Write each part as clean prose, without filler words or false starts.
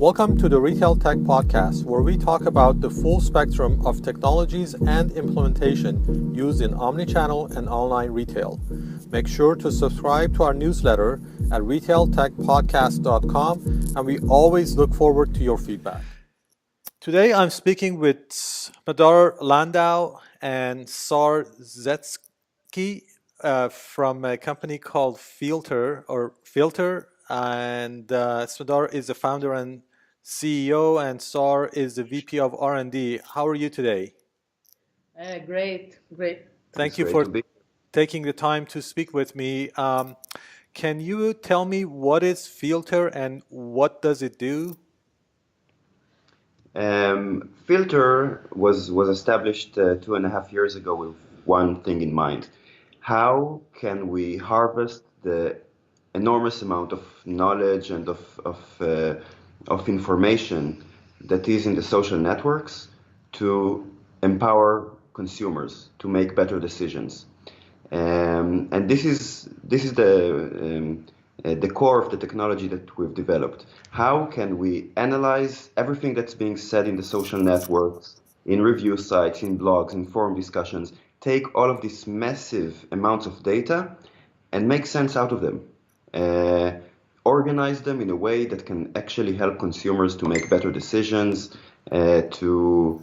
Welcome to the Retail Tech Podcast, where we talk about the full spectrum of technologies and implementation used in omnichannel and online retail. Make sure to subscribe to our newsletter at retailtechpodcast.com, and we always look forward to your feedback. Today I'm speaking with Smadar, Landau, and Saar Szekely from a company called Feelter, and Smadar is the founder and CEO, and Saar is the VP of R&D. How are you today? Great. Thank you for taking the time to speak with me. Can you tell me what is Feelter and what does it do? Feelter was established 2.5 years ago with one thing in mind. How can we harvest the enormous amount of knowledge and of information that is in the social networks to empower consumers to make better decisions? And this is the core of the technology that we've developed. How can we analyze everything that's being said in the social networks, in review sites, in blogs, in forum discussions, take all of these massive amounts of data and make sense out of them, organize them in a way that can actually help consumers to make better decisions, to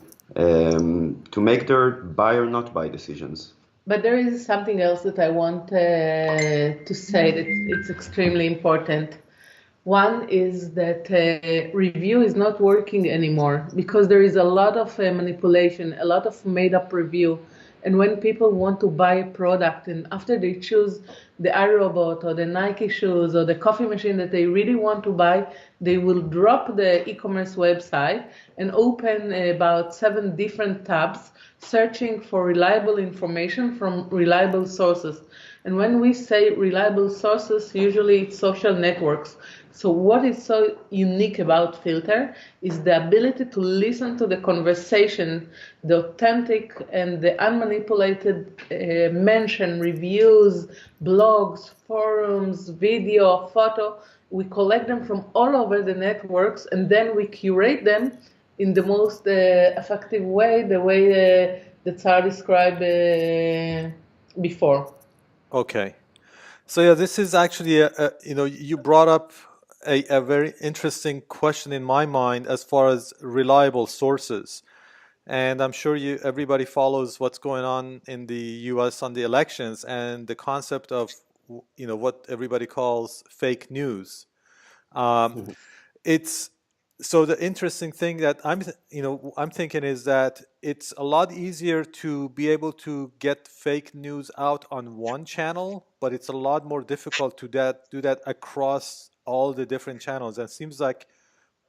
make their buy or not buy decisions. But there is something else that I want to say that it's extremely important. One is that review is not working anymore because there is a lot of manipulation, a lot of made-up review. And when people want to buy a product and after they choose the iRobot or the Nike shoes or the coffee machine that they really want to buy, they will drop the e-commerce website and open about 7 different tabs searching for reliable information from reliable sources. And when we say reliable sources, usually it's social networks. So what is so unique about Feelter is the ability to listen to the conversation, the authentic and the unmanipulated mention, reviews, blogs, forums, video, photo. We collect them from all over the networks and then we curate them in the most effective way, the way that Saar described before. Okay. So yeah, this is actually, you brought up a very interesting question in my mind as far as reliable sources. And I'm sure everybody follows what's going on in the US on the elections and the concept of, what everybody calls fake news. So the interesting thing that I'm thinking is that it's a lot easier to be able to get fake news out on one channel, but it's a lot more difficult to do that across all the different channels. And it seems like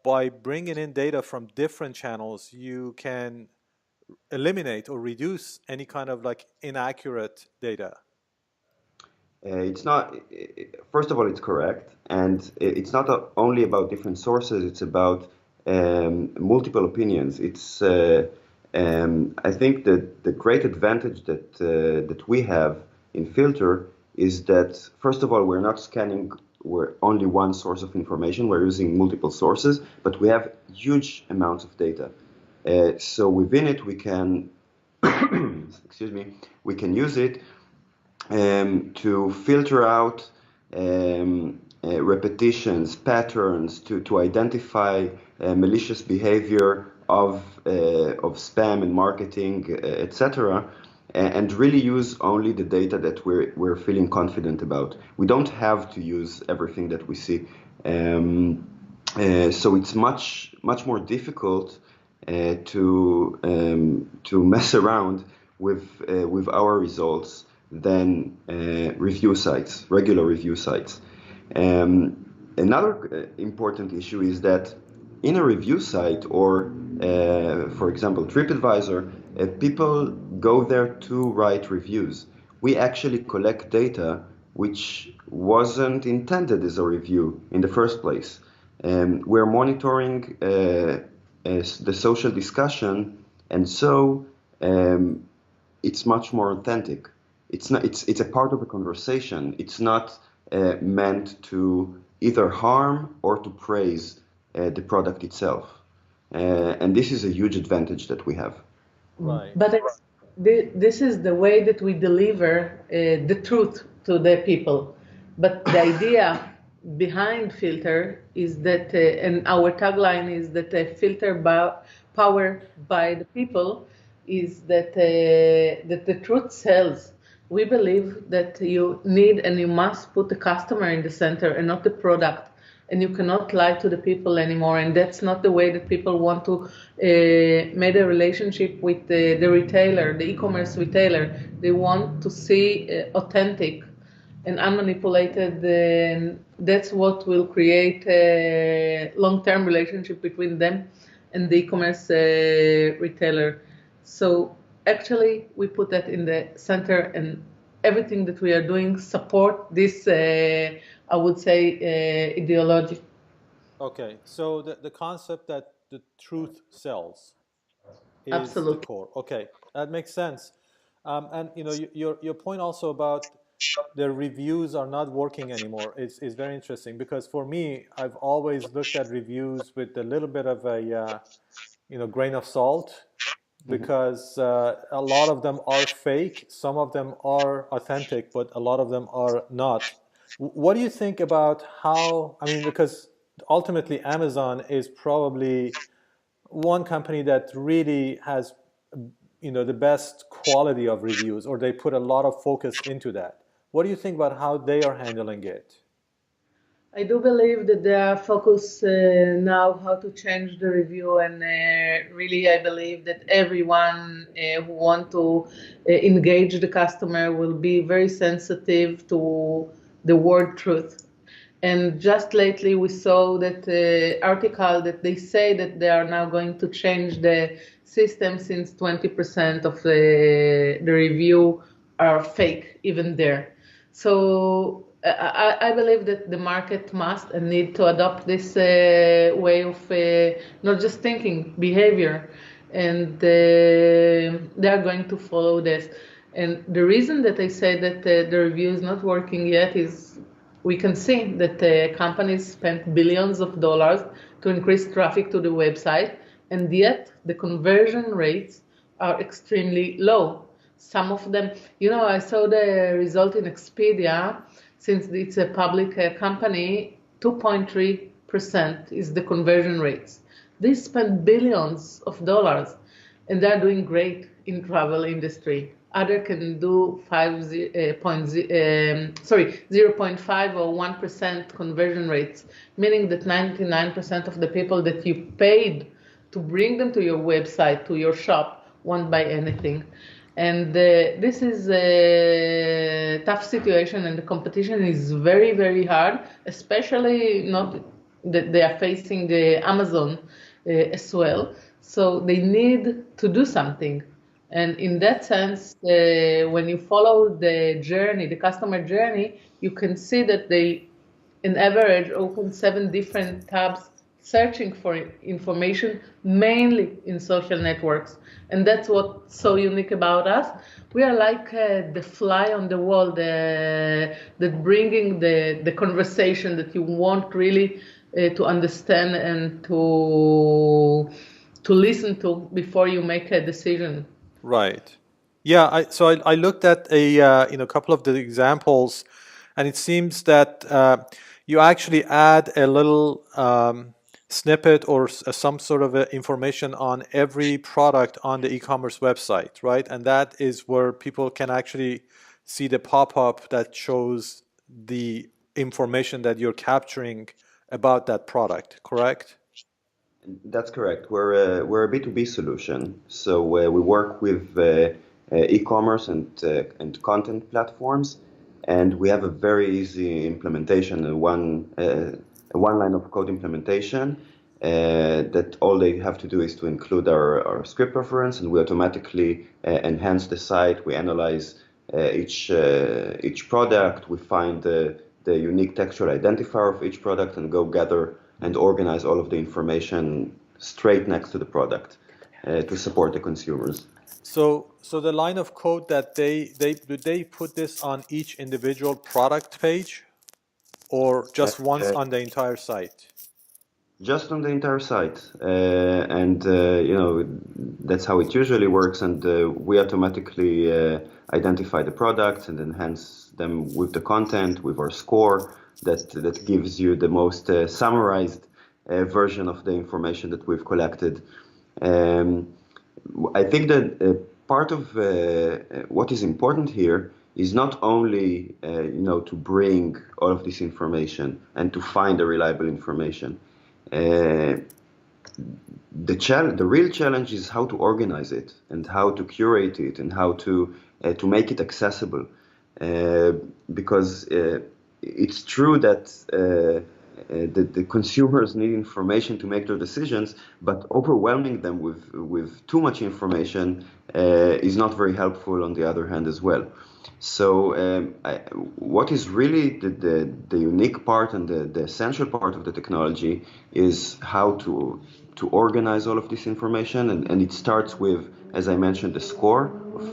by bringing in data from different channels, you can eliminate or reduce any kind of inaccurate data. It's not, first of all, it's correct. And it's not only about different sources, it's about multiple opinions. It's, I think that the great advantage that we have in Feelter is that, first of all, we're not scanning only one source of information. We're using multiple sources, but we have huge amounts of data. So within it, we can, we can use it to filter out repetitions, patterns, to identify malicious behavior of spam and marketing, etc., and really use only the data that we're feeling confident about. We don't have to use everything that we see, so it's much more difficult to mess around with our results than regular review sites. Another important issue is that in a review site or, for example, TripAdvisor, people go there to write reviews. We actually collect data which wasn't intended as a review in the first place. We're monitoring the social discussion, and so it's much more authentic. It's a part of a conversation. It's not meant to either harm or to praise the product itself. And this is a huge advantage that we have. Right. But this is the way that we deliver the truth to the people. But the idea behind Feelter is that, and our tagline is that Feelter power by the people is that the truth sells. We believe that you need and you must put the customer in the center and not the product, and you cannot lie to the people anymore, and that's not the way that people want to make a relationship with the retailer, the e-commerce retailer. They want to see authentic and unmanipulated, and that's what will create a long-term relationship between them and the e-commerce retailer. So actually we put that in the center, and everything that we are doing support this I would say ideology. Okay. So the concept that the truth sells is the Absolutely. core. Okay, that makes sense. And your point also about the reviews are not working anymore is very interesting, because for me, I've always looked at reviews with a little bit of a grain of salt, because a lot of them are fake, some of them are authentic, but a lot of them are not. What do you think about how? I mean, because ultimately Amazon is probably one company that really has the best quality of reviews, or they put a lot of focus into that. What do you think about how they are handling it? I do believe that they are focused now how to change the review, and really I believe that everyone who want to engage the customer will be very sensitive to the word truth. And just lately we saw that article that they say that they are now going to change the system, since 20% of the review are fake even there. So I believe that the market must and need to adopt this way of not just thinking, behavior, and they are going to follow this. And the reason that I say that the review is not working yet is we can see that companies spent billions of dollars to increase traffic to the website, and yet the conversion rates are extremely low. Some of them, I saw the result in Expedia, since it's a public company, 2.3% is the conversion rates. They spend billions of dollars, and they're doing great in travel industry. Other can do 0.5 or 1% conversion rates, meaning that 99% of the people that you paid to bring them to your website, to your shop, won't buy anything. And this is a tough situation, and the competition is very, very hard, especially not that they are facing the Amazon as well. So they need to do something. And in that sense, when you follow the journey, the customer journey, you can see that they, in average, open 7 different tabs searching for information, mainly in social networks. And that's what's so unique about us. We are like the fly on the wall, that bringing the conversation that you want really to understand and to listen to before you make a decision. Right. Yeah. I looked at a couple of the examples, and it seems that you actually add a little snippet or some sort of information on every product on the e-commerce website, right? And that is where people can actually see the pop-up that shows the information that you're capturing about that product, correct? That's correct. We're a B2B solution, so we work with e-commerce and content platforms, and we have a very easy implementation, a one line of code implementation that all they have to do is to include our script reference, and we automatically enhance the site. We analyze each product. We find the unique textual identifier of each product and go gather and organize all of the information straight next to the product to support the consumers. So the line of code that they put this on each individual product page, or Uh, just once uh, on the entire site? just on the entire site, and that's how it usually works. And we automatically identify the products and enhance them with the content, with our score that gives you the most summarized version of the information that we've collected. Um, I think that part of what is important here is not only to bring all of this information and to find the reliable information. Uh, the real challenge is how to organize it and how to curate it and how to make it accessible. Uh, because it's true that the consumers need information to make their decisions, but overwhelming them with too much information is not very helpful on the other hand as well. So what is really the unique part and the essential part of the technology is how to organize all of this information, and it starts with, as I mentioned, the score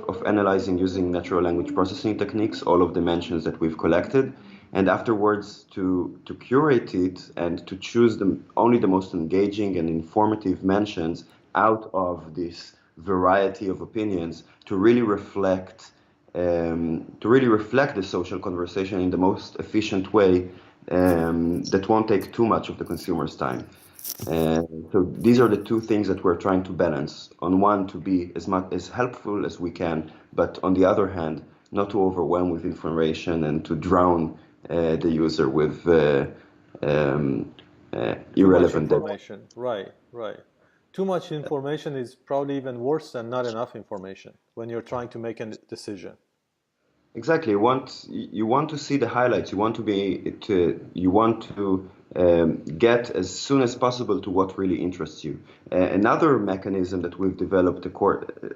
of analyzing using natural language processing techniques, all of the mentions that we've collected, and afterwards to curate it and to choose only the most engaging and informative mentions out of this variety of opinions to really reflect the social conversation in the most efficient way that won't take too much of the consumer's time. So these are the two things that we're trying to balance. On one, to be as much as helpful as we can, but on the other hand, not to overwhelm with information and to drown the user with Too much irrelevant data. information. Right, right. Too much information is probably even worse than not enough information when you're trying to make a decision. Exactly. You want to see the highlights. You want to get as soon as possible to what really interests you. Another mechanism that we've developed,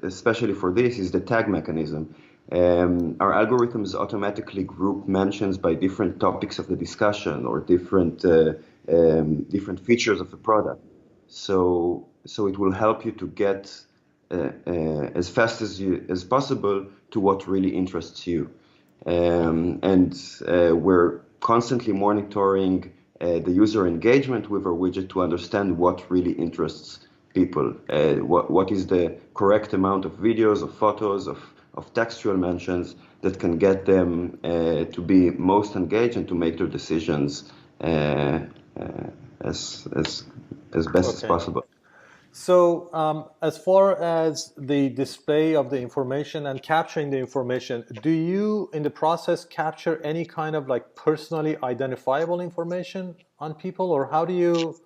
especially for this, is the tag mechanism. Our algorithms automatically group mentions by different topics of the discussion or different features of the product. So it will help you to get as fast as possible to what really interests you. And we're constantly monitoring the user engagement with our widget to understand what really interests people. What is the correct amount of videos, of photos, of textual mentions that can get them to be most engaged and to make their decisions as best as Okay. possible. So, as far as the display of the information and capturing the information, do you, in the process, capture any kind of like personally identifiable information on people, or how do you?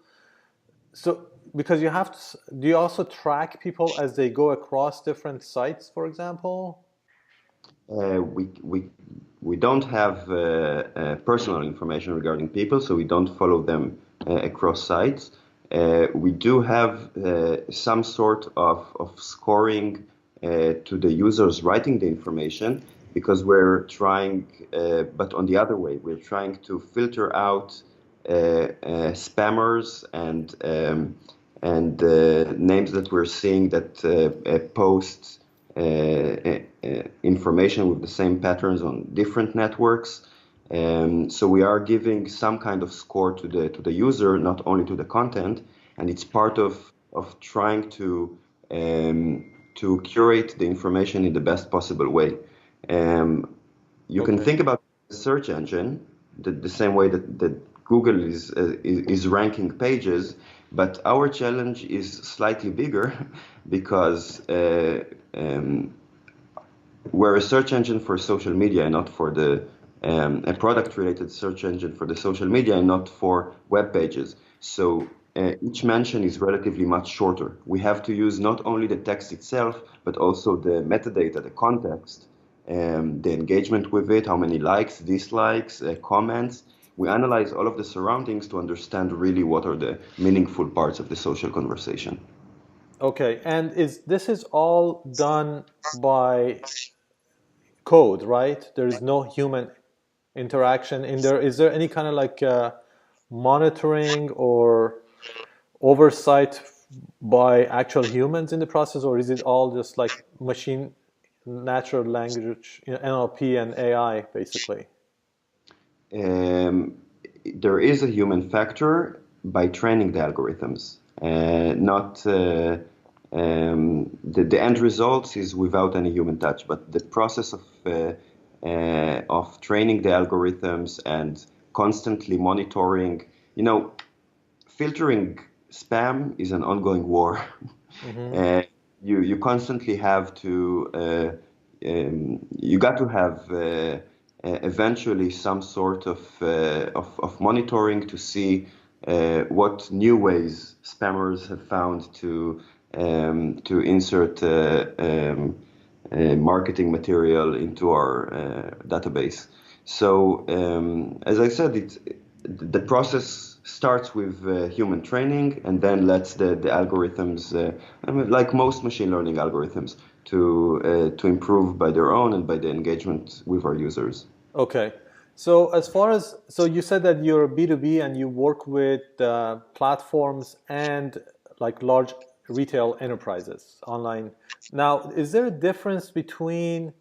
So, because you have to, do you also track people as they go across different sites, for example? Uh, we, we, we don't have personal information regarding people, so we don't follow them across sites. We do have some sort of scoring to the users writing the information because we're trying, but on the other way, we're trying to filter out spammers and names that we're seeing that post information with the same patterns on different networks. So we are giving some kind of score to the user, not only to the content, and it's part of trying to curate the information in the best possible way. Um, you can Okay. think about the search engine the same way that Google is ranking pages, but our challenge is slightly bigger because um, we're a search engine for social media and not for a product-related search engine for the social media and not for web pages. So each mention is relatively much shorter. We have to use not only the text itself, but also the metadata, the context, the engagement with it, how many likes, dislikes, comments. We analyze all of the surroundings to understand really what are the meaningful parts of the social conversation. Okay. And is this is all done by code, right? There is no human interaction in there. Is there any kind of like monitoring or oversight by actual humans in the process, or is it all just like machine natural language, NLP and AI, basically? Um, there is a human factor. by training the algorithms. Not the end result is without any human touch, but the process of training the algorithms and constantly monitoring, filtering spam is an ongoing war. Mm-hmm. Uh, you constantly have to you got to have eventually some sort of monitoring to see what new ways spammers have found to insert marketing material into our database. So as I said, the process starts with human training and then lets the algorithms, like most machine learning algorithms, to improve by their own and by the engagement with our users. Okay. So so you said that you're B2B and you work with platforms and like large retail enterprises online. Now, is there a difference between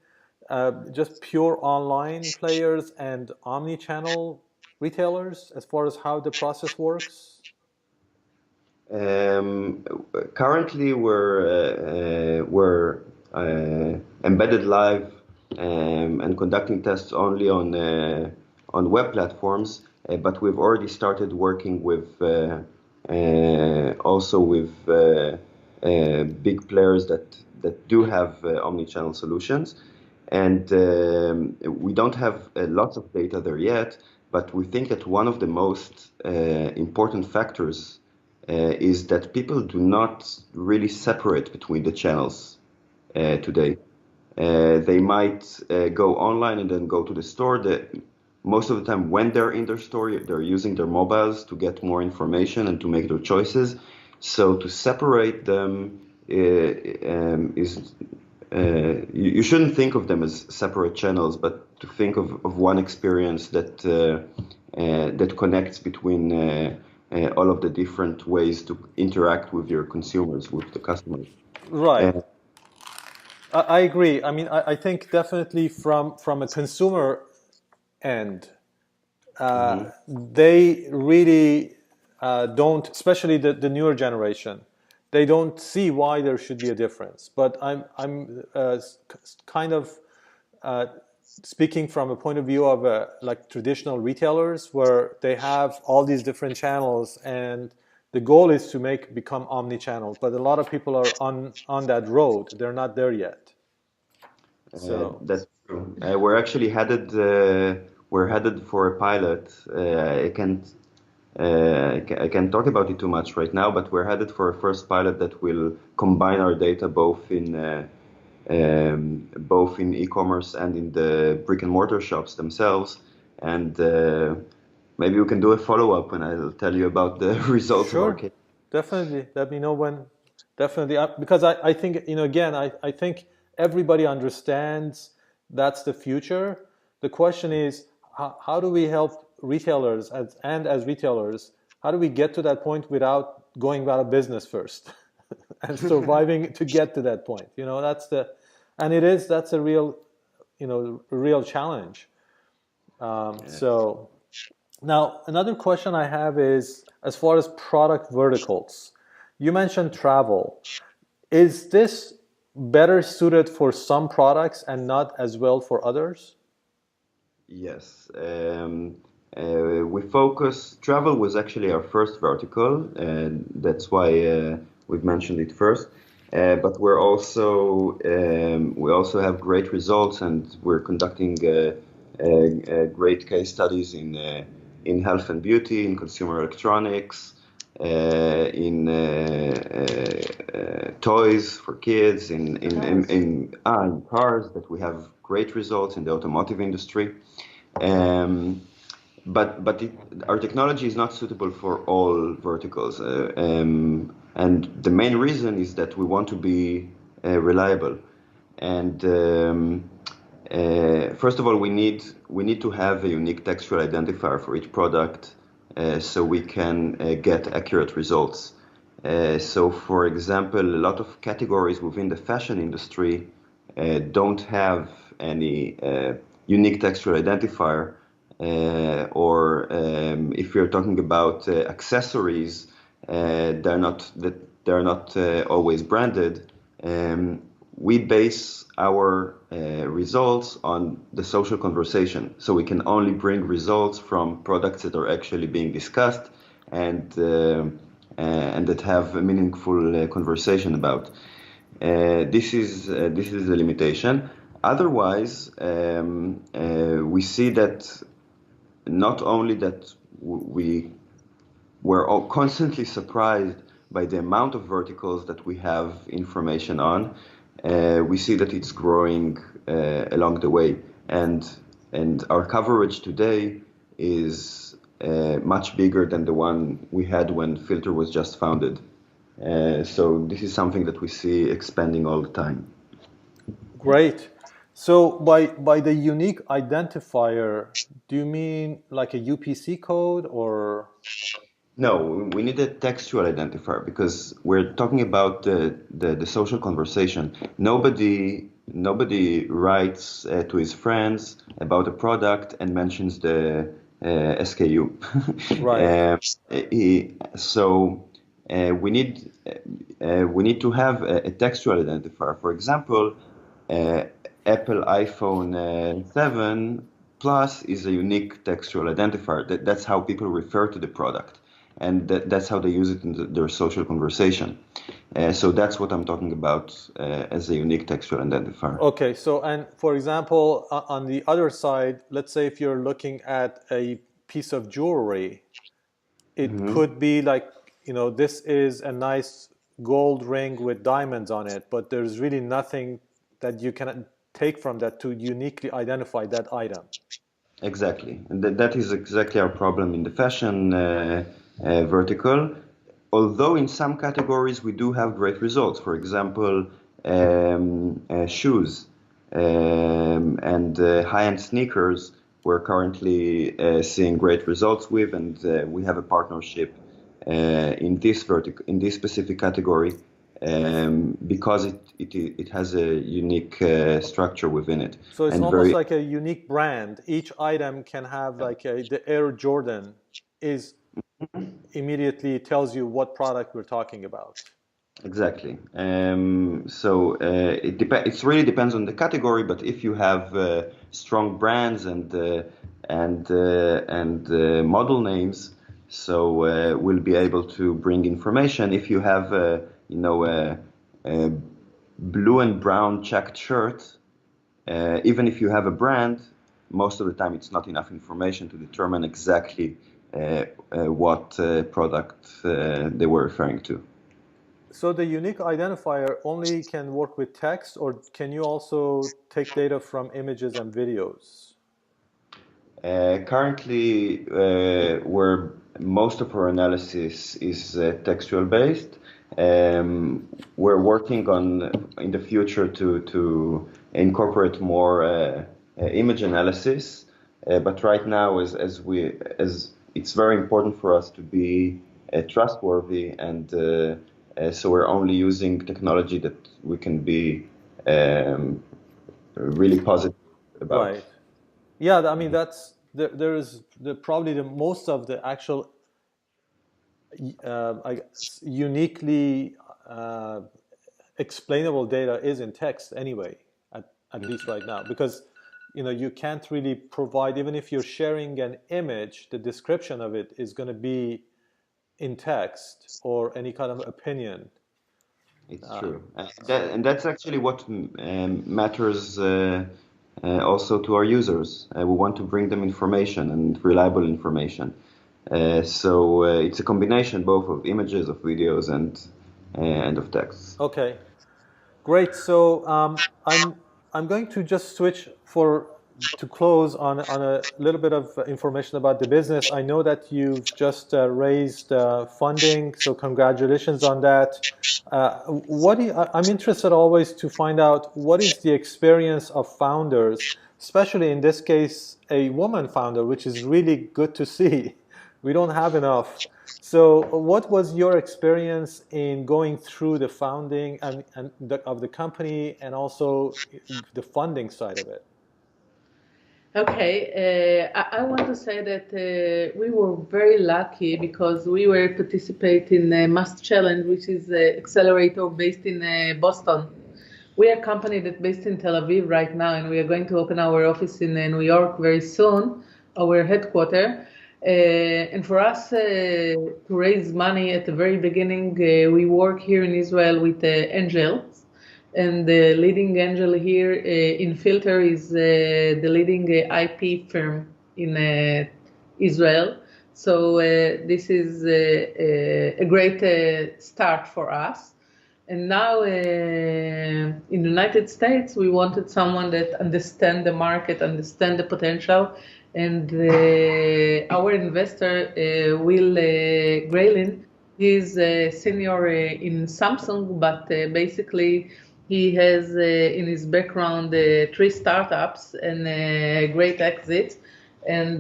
just pure online players and omni-channel retailers as far as how the process works? Um, Currently, we're embedded live and conducting tests only on web platforms, but we've already started working with also with big players that do have omnichannel solutions, and we don't have lots of data there yet. But we think that one of the most important factors is that people do not really separate between the channels today. They might go online and then go to the store. Most of the time, when they're in their store, they're using their mobiles to get more information and to make their choices. So to separate them is you shouldn't think of them as separate channels, but to think of one experience that connects between all of the different ways to interact with your consumers, with the customers. Right. Uh, I agree. I mean, I think definitely from a consumer end, mhm. they really don't, especially the newer generation, they don't see why there should be a difference. But I'm kind of uh, speaking from a point of view of like traditional retailers where they have all these different channels and the goal is to become omni-channel. But a lot of people are on that road. They're not there yet. So That's true. We're headed for a pilot. I can't talk about it too much right now, but we're headed for a first pilot that will combine our data both in e-commerce and in the brick and mortar shops themselves. And maybe we can do a follow-up and I'll tell you about the results of our sure, case. definitely. Let me know when. Definitely, because I think again, I think everybody understands that's the future. The question is, how do we help retailers as retailers? How do we get to that point without going out of business first, and surviving to get to that point? And that's a real, real challenge. Yeah. So now, another question I have is as far as product verticals, you mentioned travel. Is this better suited for some products and not as well for others? Yes. We focus. Travel was actually our first vertical, and that's why we've mentioned it first. But we also have great results, and we're conducting great case studies in health and beauty, in consumer electronics, in toys for kids, in cars. That we have great results in the automotive industry. Um, but our technology is not suitable for all verticals, and the main reason is that we want to be reliable. And first of all, we need to have a unique textual identifier for each product, so we can get accurate results. So, for example, a lot of categories within the fashion industry don't have any unique textual identifier, or if you're talking about accessories, they're not always branded. We base our results on the social conversation, so we can only bring results from products that are actually being discussed and that have a meaningful conversation about. This is the limitation. Otherwise, we see that not only that we were all constantly surprised by the amount of verticals that we have information on, we see that it's growing along the way, and our coverage today is much bigger than the one we had when Feelter was just founded. So this is something that we see expanding all the time. Great. So by the unique identifier, do you mean like a UPC code or? No, we need a textual identifier because we're talking about the social conversation. Nobody writes to his friends about a product and mentions the SKU. Right. So we need to have a textual identifier. For example, Apple iPhone 7 Plus is a unique textual identifier. That's how people refer to the product, and that's how they use it in their social conversation. So that's what I'm talking about as a unique textual identifier. Okay, so and for example, on the other side, let's say if you're looking at a piece of jewelry, it could be like, this is a nice gold ring with diamonds on it, but there's really nothing that you can take from that to uniquely identify that item. Exactly, and that is exactly our problem in the fashion vertical. Although in some categories we do have great results. For example, shoes and high-end sneakers. We're currently seeing great results with, and we have a partnership in this specific category because it has a unique structure within it. So it's And almost like a unique brand. Each item can have like the Air Jordan is immediately tells you what product we're talking about. Exactly. It really depends on the category, but if you have strong brands and model names, so we'll be able to bring information. If you have a blue and brown checked shirt, even if you have a brand, most of the time it's not enough information to determine exactly what product they were referring to. So the unique identifier only can work with text, or can you also take data from images and videos? Currently, where most of our analysis is textual based, we're working on in the future to incorporate more image analysis. But right now, as it's very important for us to be trustworthy, and so we're only using technology that we can be really positive about. Right. Yeah, I mean that's there is probably the most of the actual uniquely explainable data is in text anyway, at least right now, because you can't really provide, even if you're sharing an image, the description of it is going to be in text or any kind of opinion. It's true, and that's actually what matters also to our users. We want to bring them information and reliable information. So it's a combination both of images, of videos, and of text. Okay, great. So I'm going to just switch to close on a little bit of information about the business. I know that you've just raised funding, so congratulations on that. I'm interested always to find out what is the experience of founders, especially in this case a woman founder, which is really good to see. We don't have enough. So, what was your experience in going through the founding of the company, and also the funding side of it? Okay, I want to say that we were very lucky because we were participating in a Must Challenge, which is an accelerator based in Boston. We are a company that's based in Tel Aviv right now, and we are going to open our office in New York very soon, our headquarters. And for us to raise money at the very beginning, we work here in Israel with angels. And the leading angel here in Feelter is the leading IP firm in Israel. So this is a great start for us. And now in the United States, we wanted someone that understands the market, understands the potential. And our investor, Will Graylin, he's a senior in Samsung, but basically he has in his background 3 startups and great exits. And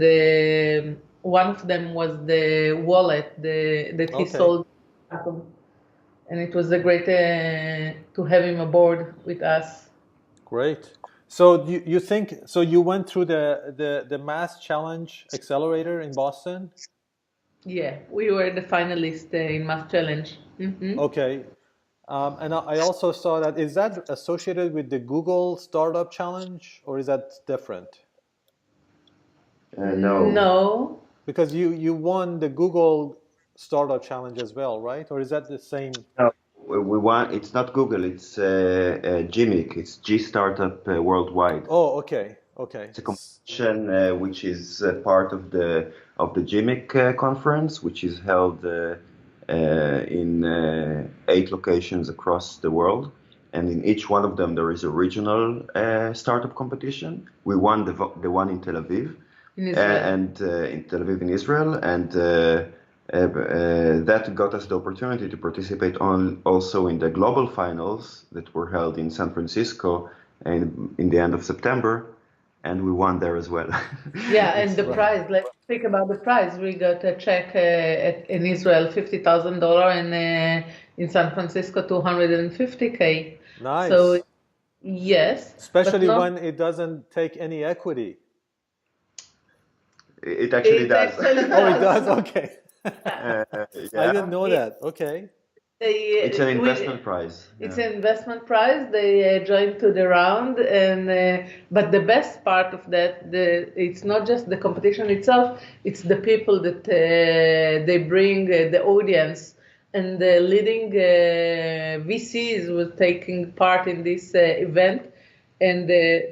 one of them was the wallet that he Okay, sold. And it was a great to have him aboard with us. great. So you think so? You went through the Mass Challenge Accelerator in Boston. Yeah, we were the finalists in Mass Challenge. Okay, and I also saw that is that associated with the Google Startup Challenge or is that different? No. No, Because you won the Google Startup Challenge as well, right? Or is that the same? No, we want. It's not Google. It's GMIC. It's G Startup Worldwide. Oh, okay, okay. It's a competition which is part of the GMIC conference, which is held in 8 locations across the world, and in each one of them there is a regional startup competition. We won the one in Tel Aviv, in Israel. and in Tel Aviv in Israel, and that got us the opportunity to participate on also in the global finals that were held in San Francisco in the end of September, and we won there as well. Yeah, and the Right. prize. Let's speak about the prize. We got a check in Israel, $50,000, and in San Francisco, 250K. So Nice. yes, but Especially not. when it doesn't take any equity. It actually It does. actually Oh, it does. does? Okay. I didn't Yeah, know that. Okay. it's an We investment prize. It's Yeah. an investment prize. They joined to the round, and but the best part of that, it's not just the competition itself; it's the people that they bring, the audience, and the leading VCs were taking part in this event. And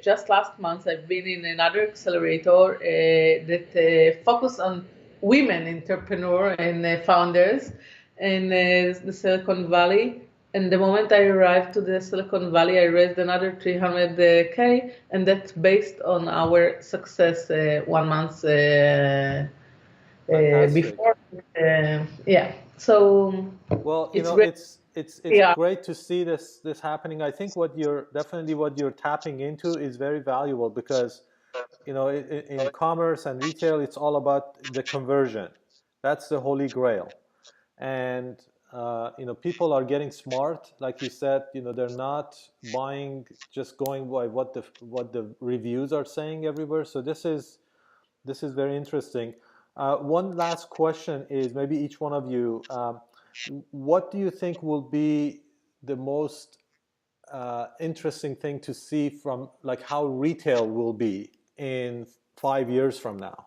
just last month, I've been in another accelerator that focus on women entrepreneur and founders in the Silicon Valley. And the moment I arrived to the Silicon Valley, I raised another 300K, and that's based on our success 1 month Fantastic. before. Yeah, so Well, it's great. it's Yeah, great to see this happening. I think what you're tapping into is very valuable because in commerce and retail, it's all about the conversion. That's the holy grail. And people are getting smart, like you said. They're not buying just going by what the reviews are saying everywhere. So this is very interesting. One last question is maybe each one of you. What do you think will be the most interesting thing to see from like how retail will be in 5 years from now?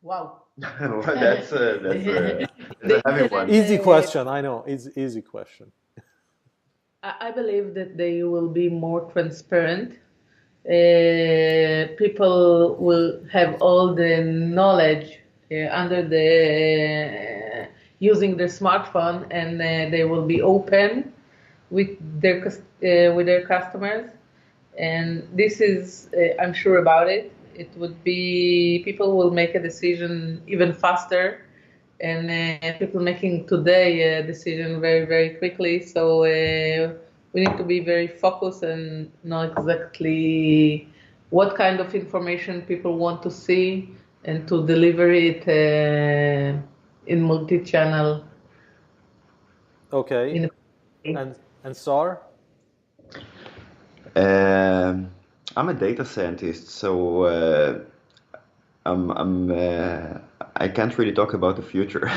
wow. Well, that's a The heavy internet, one. Easy question, I know. It's easy question. I believe that they will be more transparent. People will have all the knowledge under the using their smartphone, and they will be open with their customers. And this is, I'm sure about it. It would be people will make a decision even faster, and people making today a decision very very quickly. So we need to be very focused and know exactly what kind of information people want to see, and to deliver it in multi-channel. Okay. In And Saar? Um, I'm a data scientist, so I can't really talk about the future.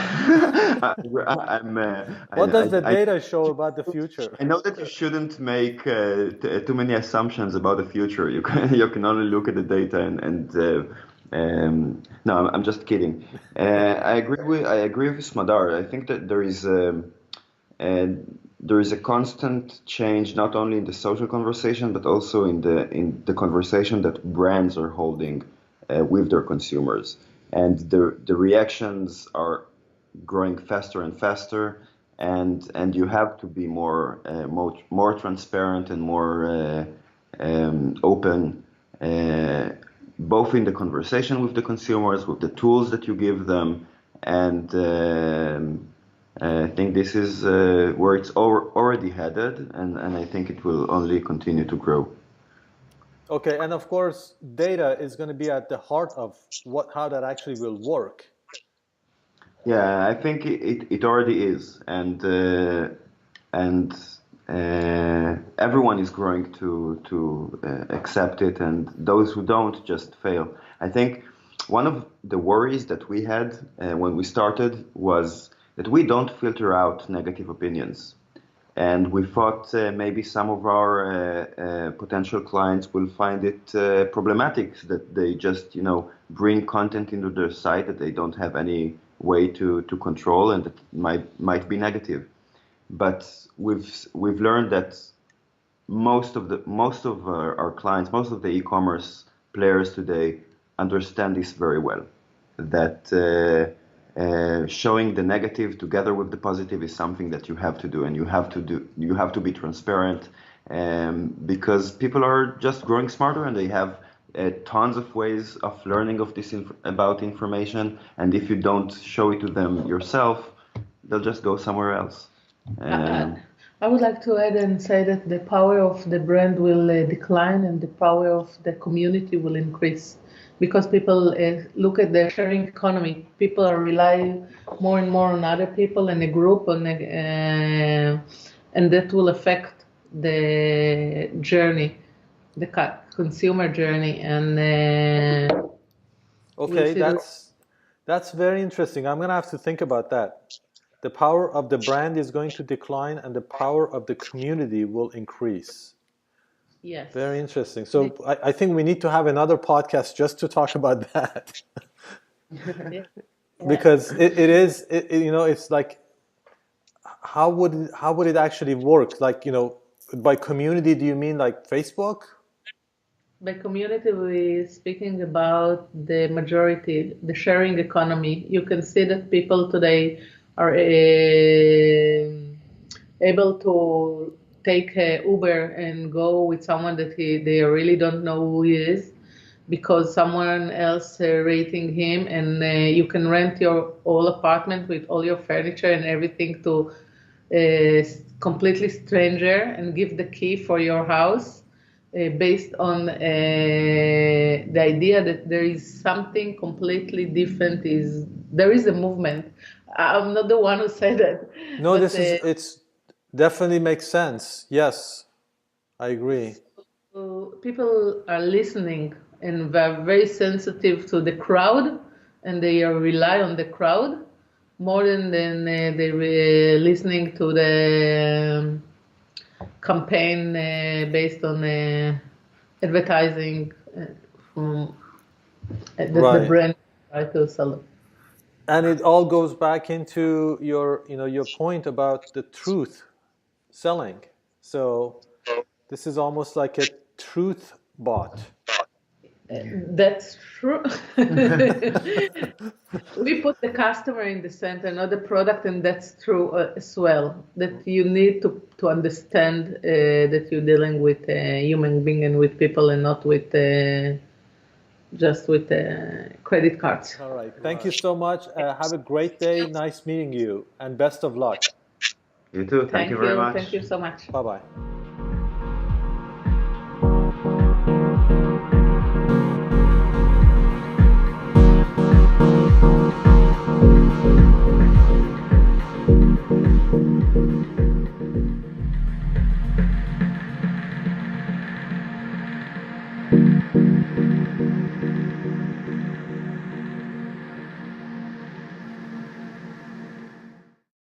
What does the data show about the future? I know that you shouldn't make too many assumptions about the future. You can you can only look at the data no, I'm just kidding. I agree with Smadar. I think that there is a constant change not only in the social conversation but also in the conversation that brands are holding with their consumers, and the reactions are growing faster and faster, and you have to be more transparent and more open, both in the conversation with the consumers, with the tools that you give them, and I think this is where it's already headed, and I think it will only continue to grow. Okay, and of course, data is going to be at the heart of how that actually will work. Yeah, I think it already is, and everyone is growing to accept it, and those who don't just fail. I think one of the worries that we had when we started was that we don't filter out negative opinions. And we thought maybe some of our potential clients will find it problematic that they just, bring content into their site that they don't have any way to control and that might be negative. But we've learned that most of our clients, most of the e-commerce players today understand this very well. That showing the negative together with the positive is something that you have to do, and you have to be transparent, because people are just growing smarter and they have tons of ways of learning of this about information, and if you don't show it to them yourself, they'll just go somewhere else. I would like to add and say that the power of the brand will decline and the power of the community will increase, because people look at the sharing economy. People are relying more and more on other people and a group, and that will affect the journey, the consumer journey. And okay, that's very interesting. I'm going to have to think about that. The power of the brand is going to decline and the power of the community will increase. Yes. Very interesting. So I think we need to have another podcast just to talk about that. Yeah. Because it's like, how would it actually work? Like, by community, do you mean like Facebook? By community, we're speaking about the majority, the sharing economy. You can see that people today are able to take Uber and go with someone that they really don't know who he is, because someone else rating him, and you can rent your whole apartment with all your furniture and everything to a completely stranger and give the key for your house. Based on the idea that there is something completely different, there is a movement. I'm not the one who said that. No, it's definitely makes sense. Yes, I agree. People are listening and they're very sensitive to the crowd, and they rely on the crowd more than they're listening to the campaign based on advertising from the brand try to sell. And it all goes back into your point about the truth selling. So this is almost like a truth bot. That's true. We put the customer in the center, not the product, and that's true as well. That you need to understand that you're dealing with a human being and with people, and not with just with credit cards. All right. Thank you so much. Have a great day. Nice meeting you, and best of luck. You too. Thank you very much. Thank you so much. Bye-bye.